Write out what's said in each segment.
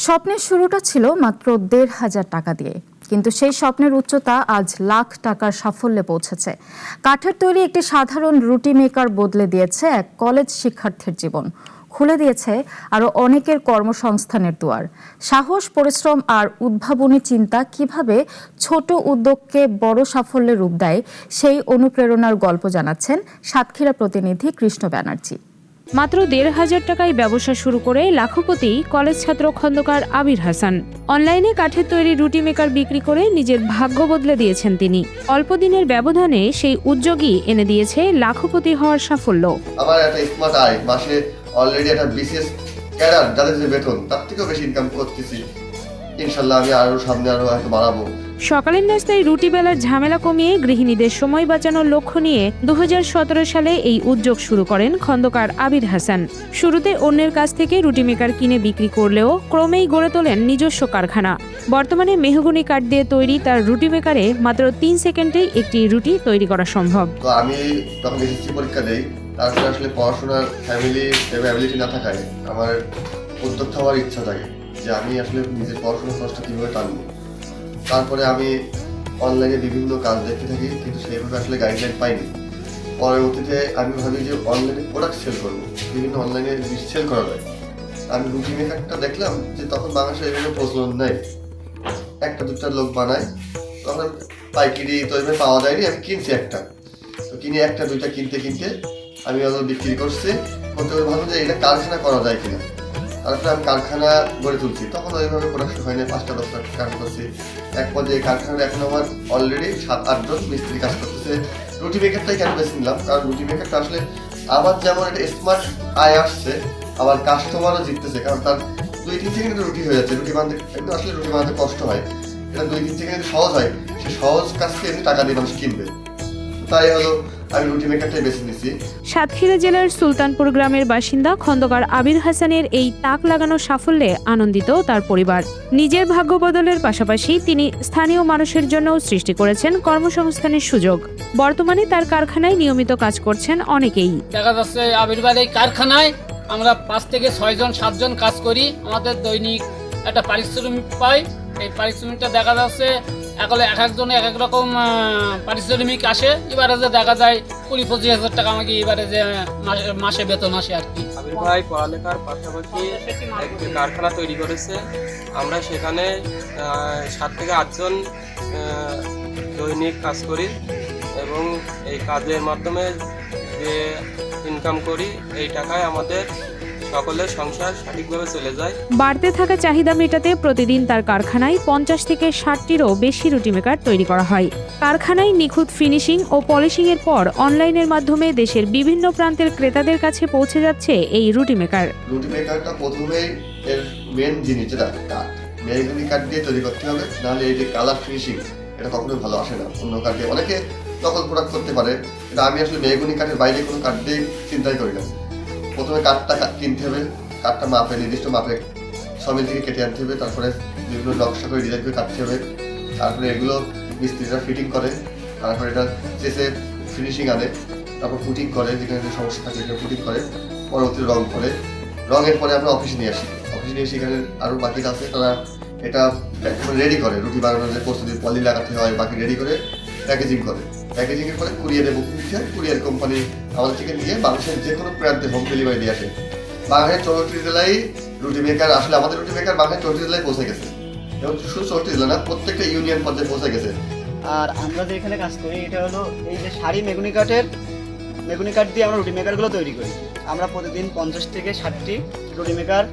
স্বপ্নের শুরুটা ছিল মাত্র ১,৫০০ টাকা দিয়ে, কিন্তু সেই স্বপ্নের উচ্চতা আজ লাখ টাকার সাফল্যে পৌঁছেছে। কাঠের তৈরি একটি সাধারণ রুটি মেকার বদলে দিয়েছে এক কলেজ শিক্ষার্থীর জীবন, খুলে দিয়েছে আরও অনেকের কর্মসংস্থানের দুয়ার। সাহস, পরিশ্রম আর উদ্ভাবনী চিন্তা কিভাবে ছোট উদ্যোগকে বড় সাফল্যের রূপ দেয়, সেই অনুপ্রেরণার গল্প জানাচ্ছেন সাতক্ষীরা প্রতিনিধি কৃষ্ণ ব্যানার্জি। মাত্র ১,৫০০ টাকায় ব্যবসা শুরু করে লাখপতি কলেজ ছাত্র খন্দকার আবির হাসান। অনলাইনে কাঠের তৈরি রুটি মেকার বিক্রি করে নিজের ভাগ্য বদলে দিয়েছেন তিনি। অল্প দিনের ব্যবধানে সেই উদ্যোগই এনে দিয়েছে লাখপতি হওয়ার সাফল্য। আমার একটা স্মার্ট আয়, মাসে অলরেডি একটা বিসিএস ক্যাডার যাদের যে বেতন তার থেকেও বেশি ইনকাম করতেছি। ইনশাল্লাহ আমি আরো সামনে হয়তো বাড়াবো। সকালের নাস্তায় রুটি বেলার ঝামেলা কমিয়ে গৃহিণীদের সময় বাঁচানোর লক্ষ্য নিয়ে ২০১৭ সালে এই উদ্যোগ শুরু করেন খন্দকার আবির হাসান। শুরুতে অন্যের কাছ থেকে রুটি মেকার কিনে বিক্রি করলেও ক্রমেই গড়ে তোলেন নিজস্ব কারখানা। বর্তমানে মেহগনি কাঠ দিয়ে তৈরি তার রুটি মেকারে মাত্র ৩ সেকেন্ডেই একটি রুটি তৈরি করা সম্ভব। তো আমি যখন এসএসসি পরীক্ষা দেই, তারপরে আসলে পড়াশোনার অ্যাবিলিটি না থাকায় আমার উদ্যোক্তা হওয়ার ইচ্ছা থাকে যে আমি আসলে নিজের পড়াশোনার খরচটা কীভাবে টানবো। তারপরে আমি অনলাইনে বিভিন্ন কাজ দেখতে থাকি, কিন্তু সেইভাবে আসলে গাইডলাইন পাইনি। পরবর্তীতে আমি ভাবি যে অনলাইনে প্রোডাক্ট সেল করবো, বিভিন্ন অনলাইনে সেল করা যায়। আমি রুটি মেকারটা দেখলাম যে তখন বাংলাদেশে এগুলো প্রচলন নেই, একটা দুটা লোক বানায়, তখন পাইকারি তো এভাবে পাওয়া যায়নি। আমি কিনছি একটা, তো কিনে একটা দুইটা কিনতে আমি ওগুলো বিক্রি করতে ভাবলাম যে এটা কারখানা করা যায় কিনা। তারপরে আমি কারখানা গড়ে তুলছি, তখন ওইভাবে প্রোডাকশন হয়নি। ৫টা-১০টা কাজ করছি। এক পর্যায়ে কারখানার এখন আমার অলরেডি ৭-৮ জন মিস্ত্রি কাজ করতেছে। রুটি মেকারটাই কেন বেছে নিলাম, কারণ রুটি মেকারটা আসলে আমার যেমন একটা স্মার্ট আয় আসছে, আবার কাস্টমারও জিততেছে, কারণ তার ২-৩ সেকেন্ডে রুটি হয়ে যাচ্ছে। রুটি বানাতে কিন্তু আসলে রুটি বানাতে কষ্ট হয়, এটা ২-৩ সেকেন্ডে সহজ হয়। সে সহজ কাজকে এমনি টাকা দিয়ে মানুষ কিনবে, তাই হলো আমি রুটি মেকারটাই বেছে নিয়েছি। সাতক্ষীরা জেলার সুলতানপুর গ্রামের বাসিন্দা খন্দকার আবির হাসানের এই তাক লাগানো সাফল্যে আনন্দিত তার পরিবার। নিজের ভাগ্য বদলের পাশাপাশি তিনি স্থানীয় মানুষের জন্যও সৃষ্টি করেছেন কর্মসংস্থানের সুযোগ। বর্তমানে তার কারখানায় নিয়মিত কাজ করছেন অনেকেই। দেখা যাচ্ছে আবির ভাইয়ের এই কারখানায় আমরা ৫ থেকে ৬ জন ৭ জন কাজ করি। আমাদের দৈনিক একটা পারিশ্রমিক পাই। এই পারিশ্রমিকটা দেখা যাচ্ছে একলে এক একজনে এক এক রকম পারিশ্রমিক আসে। এবারে যে দেখা যায় ২০-২৫ হাজার টাকা আমাকে এবারে যে মাসে বেতন আসে আর কি। আবির ভাই পড়ালেখার পাশাপাশি একটি কারখানা তৈরি করেছে। আমরা সেখানে ৭ থেকে ৮ জন দৈনিক কাজ করি এবং এই কাজের মাধ্যমে যে ইনকাম করি, এই টাকায় আমাদের সকলের সংসার সঠিকভাবে চলে যায়। বাড়তে থাকা চাহিদা মেটাতে প্রতিদিন তার কারখানায় ৫০ থেকে ৬০টিরও বেশি রুটি মেকার তৈরি করা হয়। কারখানায় নিখুঁত ফিনিশিং ও পলিশিং এর পর অনলাইনের মাধ্যমে দেশের বিভিন্ন প্রান্তের ক্রেতাদের কাছে পৌঁছে যাচ্ছে এই রুটি মেকার। রুটি মেকারটা প্রথমেই এর মেন জিনিস যেটা কাঠ, মেহগনি কাঠ দিয়ে তৈরি করতে হবে, নাহলে এই যে কালার ফিনিশিং এটা কখনোই ভালো আসে না। অন্য কাঠ দিয়ে অনেকে নকল প্রোডাক্ট করতে পারে, কিন্তু আমি আসলে মেহগনি কাঠের বাইরে কোনো কাঠ দিয়ে চিন্তাই করি না। প্রথমে কাঠটা কিনতে হবে, কাঠটা মাপে নির্দিষ্ট মাপে সমিল থেকে কেটে আনতে হবে, তারপরে বিভিন্ন নকশা করে ডিজাইন করে কাটতে হবে। তারপরে এগুলো মিস্ত্রিরা ফিটিং করে, তারপরে এটা চেসে ফিনিশিং আনে, তারপর ফুটিং করে, যেখানে যে সমস্যা থাকে সেটা ফুটিং করে, পরবর্তী রং করে। রঙের পরে আমরা অফিসে নিয়ে আসি, অফিসে নিয়ে এসে এখানে আরও বাকিটা আছে, তারা এটা রেডি করে। রুটি বানানোর যে প্রস্তুতি, পলি লাগাতে হয়, বাকি রেডি করে প্যাকেজিং করে। প্যাকেজিংয়ের পরে কুরিয়ারে বুকিং দিতে হয়, কুরিয়ার কোম্পানি আমাদের থেকে নিয়ে বাংলাদেশের যে কোনো প্রান্তে হোম ডেলিভারি দিয়ে আসে। বাংলাদেশের 64 জেলায় রুটি মেকার, আসলে আমাদের রুটি মেকার বাংলাদেশের 64 জেলায় পৌঁছে গেছে, এবং শুধু 64 জেলা না, প্রত্যেকটা ইউনিয়ন পর্যায়ে পৌঁছে গেছে। আর আমরা যে এখানে কাজ করি, এটা হলো এই যে শাড়ি মেগুনি কাঠ দিয়ে আমরা রুটি মেকারগুলো তৈরি করি। আমরা প্রতিদিন ৫০ থেকে ৬০টি রুটি মেকার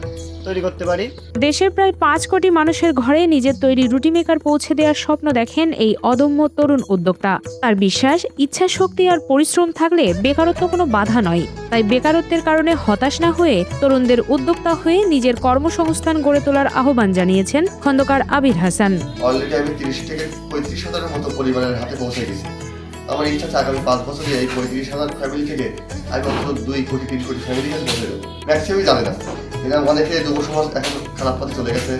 তৈরি করতে পারি। দেশের প্রায় ৫ কোটি মানুষের ঘরে নিজের তৈরি রুটি মেকার পৌঁছে দেওয়ার স্বপ্ন দেখেন এই অদম্য তরুণ উদ্যোক্তা। তার বিশ্বাস, ইচ্ছা শক্তি আর পরিশ্রম থাকলে বেকারত্ব কোনো বাধা নয়। তাই বেকারত্বের কারণে হতাশ না হয়ে তরুণদের উদ্যোক্তা হয়ে নিজের কর্মসংস্থান গড়ে তোলার আহ্বান জানিয়েছেন খন্দকার আবির হাসান। অলরেডি আমি ৩০ থেকে ৩৫ হাজারের মতো পরিবারের হাতে পৌঁছে গেছি। আমার ইচ্ছা আছে আগামী ৫ বছরে এই ৩৫,০০০ ফ্যামিলি থেকে আমি অন্তত 2 কোটি 3 কোটি ফ্যামিলি কাছে পৌঁছে দেবো। ম্যাক্সিমামই জানে না, এরা অনেকে যুব সমাজ এখন খারাপ পথে চলে গেছে,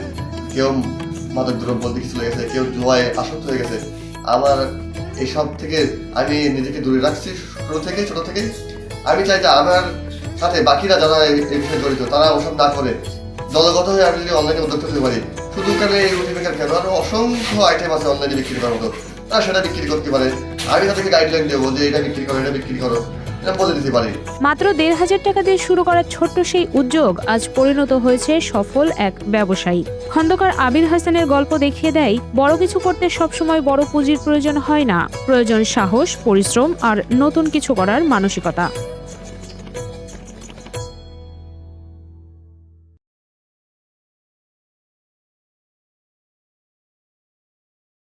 কেউ মাদক দ্রব্যের দিকে চলে গেছে, কেউ জুয়ায় আসক্ত হয়ে গেছে। আমার এইসব থেকে আমি নিজেকে দূরে রাখছি ছোট থেকে। আমি চাই যে আমার সাথে বাকিরা যারা এই বিষয়ে জড়িত, তারা ওসব না করে দলগত হয়ে আমি যদি অনলাইনে উদ্যোক্তা হতে পারি, শুধু কেন এই রুটি মেকার কেন, আরো অসংখ্য আইটেম আছে অনলাইনে বিক্রি করার মতো, তারা সেটা বিক্রি করতে পারে। আমি তাদেরকে গাইডলাইন দেবো যে এটা বিক্রি করো, এটা বিক্রি করো, এটা বলে দিতে পারি। মাত্র ১,৫০০ টাকা দিয়ে শুরু করা ছোট্ট সেই উদ্যোগ আজ পরিণত হয়েছে সফল এক ব্যবসায়ী। খন্দকার আবির হাসানের গল্প দেখিয়ে দেয়, বড় কিছু করতে সবসময় বড় পুঁজির প্রয়োজন হয় না, প্রয়োজন সাহস, পরিশ্রম আর নতুন কিছু করার মানসিকতা।